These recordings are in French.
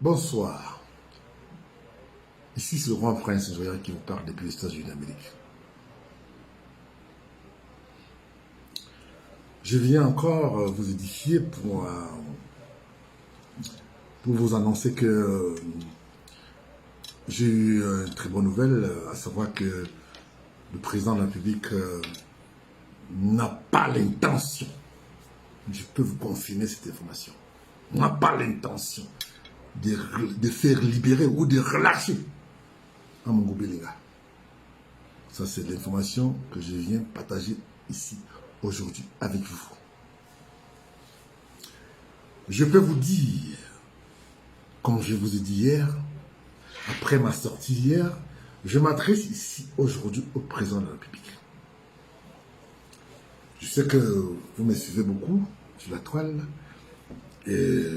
Bonsoir. Ici, c'est le Grand Prince Joël qui vous parle depuis les États-Unis d'Amérique. Je viens encore vous édifier pour vous annoncer que j'ai eu une très bonne nouvelle, à savoir que le président de la République n'a pas l'intention, je peux vous confirmer cette information, n'a pas l'intention de faire libérer ou de relâcher Amongo Belinga. Ça, c'est l'information que je viens partager ici, aujourd'hui, avec vous. Je peux vous dire, comme je vous ai dit hier, après ma sortie hier, je m'adresse ici, aujourd'hui, au président de la République. Je sais que vous me suivez beaucoup sur la toile, et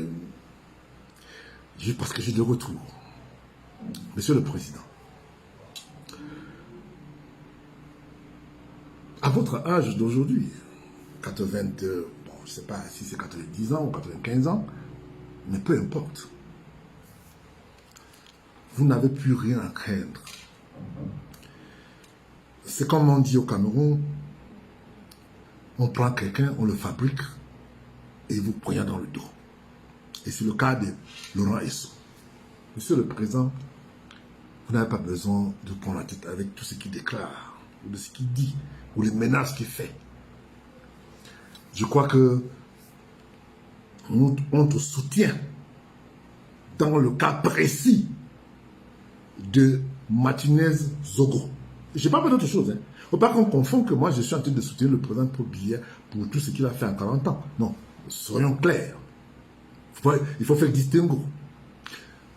parce que j'ai de retour. Monsieur le Président, à votre âge d'aujourd'hui, 80, bon, je ne sais pas si c'est 90 ans ou 95 ans, mais peu importe. Vous n'avez plus rien à craindre. C'est comme on dit au Cameroun, on prend quelqu'un, on le fabrique et il vous poignarde dans le dos. Et c'est le cas de Laurent Esso. Monsieur le Président, vous n'avez pas besoin de prendre la tête avec tout ce qu'il déclare, ou de ce qu'il dit, ou les menaces qu'il fait. Je crois que on te soutient dans le cas précis de Martinez Zogo. Je n'ai pas besoin d'autre chose. Il ne faut pas qu'on confonde que moi je suis en train de soutenir le président Paul Biya pour tout ce qu'il a fait en 40 ans. Non, soyons clairs. Il faut faire distinguo.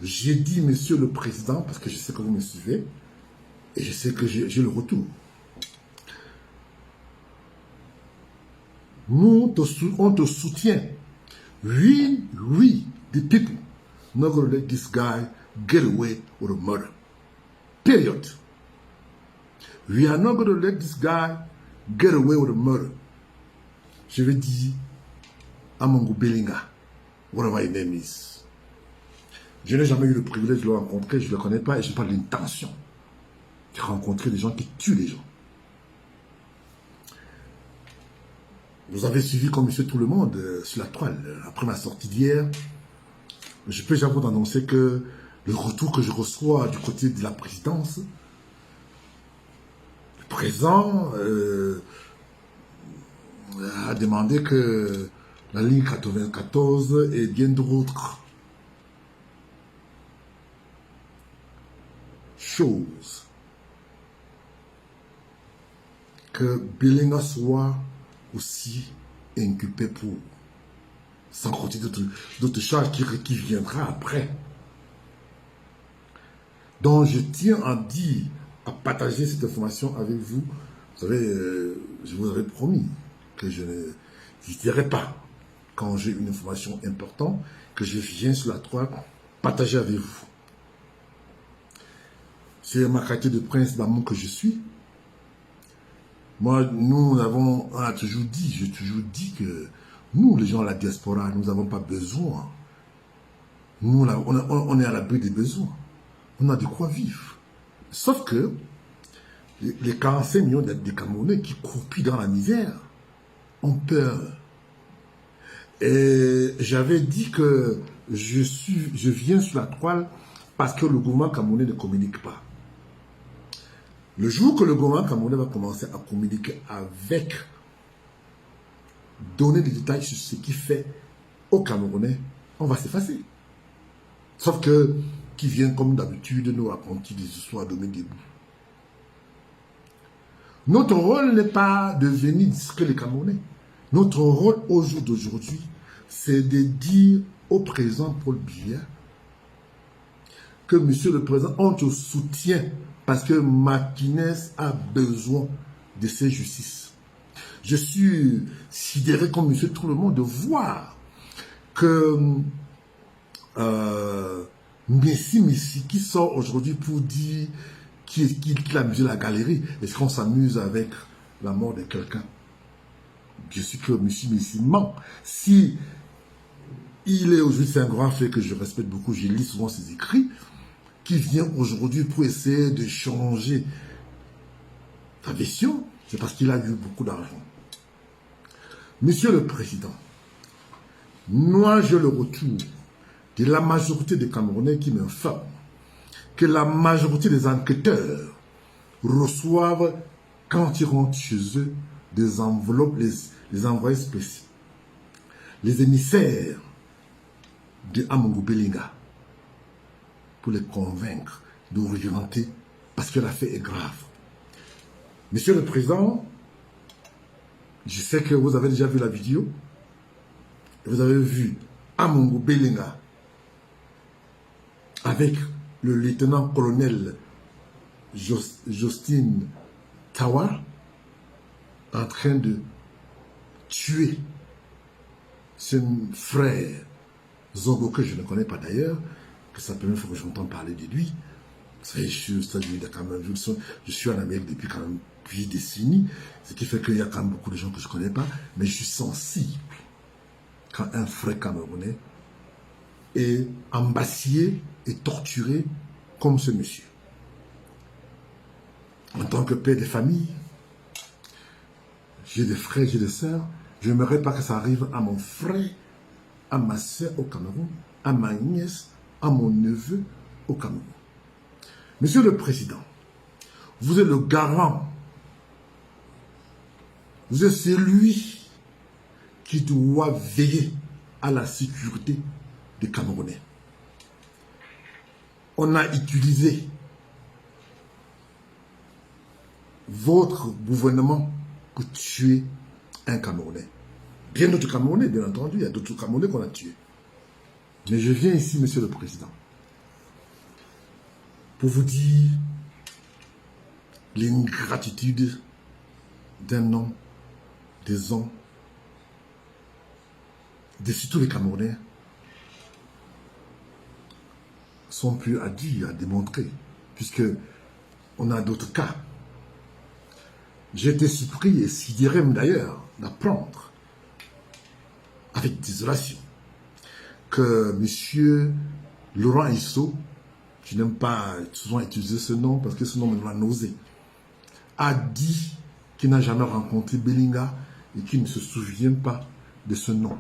J'ai dit, monsieur le président, parce que je sais que vous me suivez, et je sais que j'ai le retour. On te soutient. Oui, the people not going to let this guy get away with a murder. Period. We are not going to let this guy get away with a murder. Je vais dire Amongo Belinga, whatever his name is. Je n'ai jamais eu le privilège de le rencontrer, je ne le connais pas et je n'ai pas l'intention de rencontrer des gens qui tuent les gens. Vous avez suivi comme monsieur tout le monde sur la toile. Après ma sortie d'hier, je peux déjà vous annoncer que le retour que je reçois du côté de la présidence, le président a demandé que la ligne 94 et bien d'autres choses que Belinga soit aussi inculpé pour, sans compter d'autres charges qui viendra après. Donc je tiens à dire, à partager cette information avec vous. Vous savez, je vous avais promis que je n'hésiterai pas, quand j'ai une information importante, que je viens sur la toile partager avec vous. C'est ma qualité de prince d'amour que je suis. Moi, on a toujours dit, j'ai toujours dit que nous, les gens de la diaspora, nous n'avons pas besoin. Nous, on est à l'abri des besoins. On a de quoi vivre. Sauf que les 45 millions de Camerounais qui croupissent dans la misère ont peur. Et j'avais dit que je viens sur la toile parce que le gouvernement camerounais ne communique pas. Le jour que le gouvernement camerounais va commencer à communiquer avec, donner des détails sur ce qu'il fait aux Camerounais, on va s'effacer. Sauf que, qui viennent comme d'habitude nous raconter des histoires de mes débuts. Notre rôle n'est pas de venir discret les Camerounais. Notre rôle au jour d'aujourd'hui, c'est de dire au président Paul Biya que, monsieur le président, on te soutient parce que Martinez a besoin de ses justices. Je suis sidéré comme monsieur tout le monde de voir que Messi qui sort aujourd'hui pour dire qu'il a amusé la galerie. Est-ce qu'on s'amuse avec la mort de quelqu'un? Je suis que monsieur Messi ment. Si il est aujourd'hui, c'est un grand fait que je respecte beaucoup, je lis souvent ses écrits, qui vient aujourd'hui pour essayer de changer sa version, c'est parce qu'il a eu beaucoup d'argent. Monsieur le Président, moi j'ai le retour de la majorité des Camerounais qui m'informent que la majorité des enquêteurs reçoivent, quand ils rentrent chez eux, des enveloppes, les envoyés spéciaux, les émissaires de Amongo Belinga, pour les convaincre d'orienter, parce que l'affaire est grave. Monsieur le Président, je sais que vous avez déjà vu la vidéo, vous avez vu Amongo Belinga avec le lieutenant-colonel Justin Tawa en train de tuer ce frère Zongo que je ne connais pas d'ailleurs, que ça peut même faire que j'entends parler de lui. Je suis en Amérique depuis quand même plusieurs décennies, ce qui fait qu'il y a quand même beaucoup de gens que je ne connais pas, mais je suis sensible quand un frère camerounais est embasillé et torturé comme ce monsieur. En tant que père de famille, j'ai des frères, j'ai des sœurs, je n'aimerais pas que ça arrive à mon frère, à ma sœur au Cameroun, à ma nièce, à mon neveu au Cameroun. Monsieur le Président, vous êtes le garant, vous êtes celui qui doit veiller à la sécurité des Camerounais. On a utilisé votre gouvernement pour tuer un Camerounais. Bien d'autres Camerounais, bien entendu, il y a d'autres Camerounais qu'on a tués. Mais je viens ici, Monsieur le Président, pour vous dire l'ingratitude d'un homme, des hommes, de surtout les Camerounais, sont plus à dire, à démontrer, puisque on a d'autres cas. J'ai été surpris et sidéré d'ailleurs d'apprendre, avec désolation, que M. Laurent Isso, je n'aime pas souvent utiliser ce nom parce que ce nom me donne la nausée, a dit qu'il n'a jamais rencontré Belinga et qu'il ne se souvient pas de ce nom.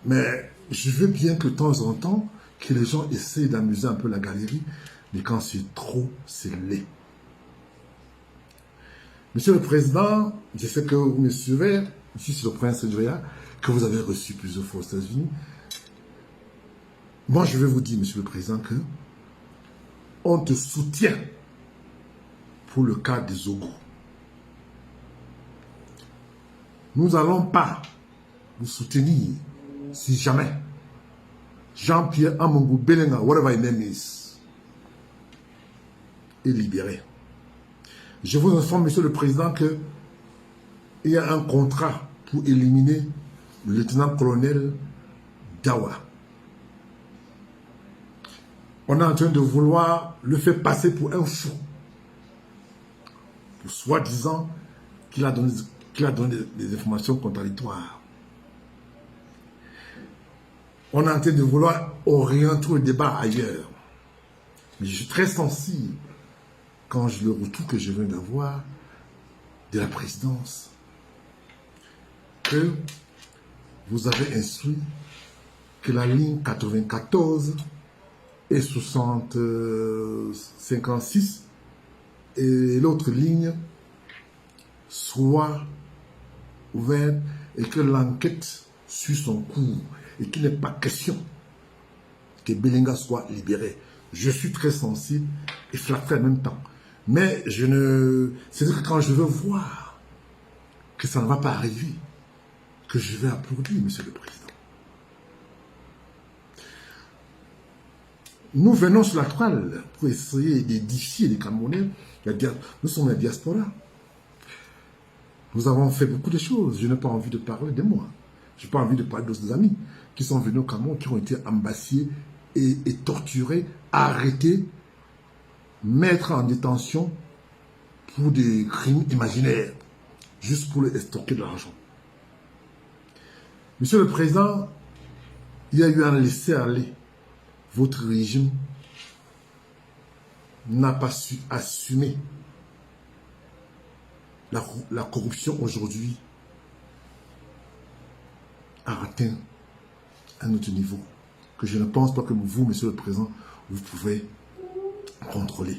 Mais je veux bien que de temps en temps, que les gens essayent d'amuser un peu la galerie, mais quand c'est trop, c'est laid. Monsieur le Président, je sais que vous me suivez, ici c'est le prince Joya, que vous avez reçu plusieurs fois aux États-Unis. Moi, je vais vous dire, Monsieur le Président, que on te soutient pour le cas des Zogo. Nous n'allons pas vous soutenir si jamais Jean-Pierre Amongo Belinga, whatever his name is, est libéré. Je vous informe, Monsieur le Président, qu'il y a un contrat pour éliminer le lieutenant-colonel Dawa. On est en train de vouloir le faire passer pour un fou, pour soi-disant qu'il a donné des informations contradictoires. On est en train de vouloir orienter le débat ailleurs. Mais je suis très sensible quand le retour que je viens d'avoir de la présidence, que vous avez instruit que la ligne 94 et 56 et l'autre ligne soit ouverte et que l'enquête suit son cours et qu'il n'est pas question que Belinga soit libéré. Je suis très sensible et flatté en même temps. Mais c'est-à-dire que quand je veux voir que ça ne va pas arriver, que je vais applaudir, Monsieur le Président. Nous venons sur la toile pour essayer d'édifier les Camerounais. Nous sommes la diaspora. Nous avons fait beaucoup de choses. Je n'ai pas envie de parler de moi. Je n'ai pas envie de parler d'autres amis qui sont venus au Cameroun, qui ont été embassés et torturés, arrêtés, mettre en détention pour des crimes imaginaires, juste pour les stocker de l'argent. Monsieur le Président, il y a eu un laisser-aller. Votre régime n'a pas su assumer la corruption aujourd'hui a atteint un autre niveau que je ne pense pas que vous, Monsieur le Président, vous pouvez contrôler.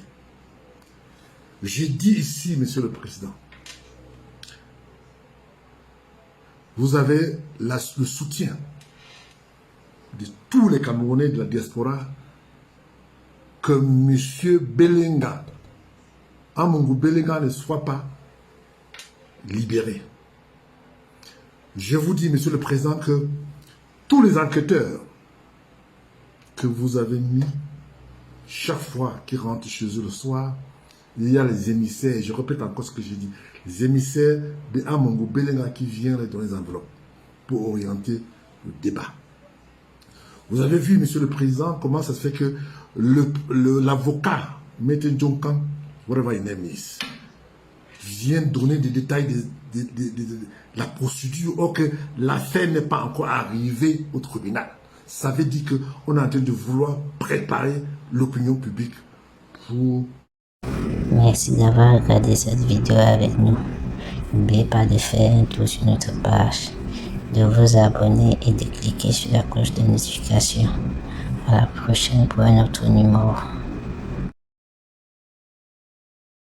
J'ai dit ici, Monsieur le Président, vous avez le soutien de tous les Camerounais de la diaspora que M. Belenga, Amongo Belenga, ne soit pas libéré. Je vous dis, Monsieur le Président, que tous les enquêteurs que vous avez mis, chaque fois qu'ils rentrent chez eux le soir, il y a les émissaires, et je répète encore ce que j'ai dit, les émissaires de Amongo Belenga qui viennent dans les enveloppes pour orienter le débat. Vous avez vu, Monsieur le Président, comment ça se fait que l'avocat, M. Djonkan, vient donner des détails de la procédure, or que l'affaire n'est pas encore arrivée au tribunal. Ça veut dire qu'on est en train de vouloir préparer l'opinion publique pour... Merci d'avoir regardé cette vidéo avec nous. N'oubliez pas de faire un tour sur notre page, de vous abonner et de cliquer sur la cloche de notification. À la prochaine pour un autre numéro.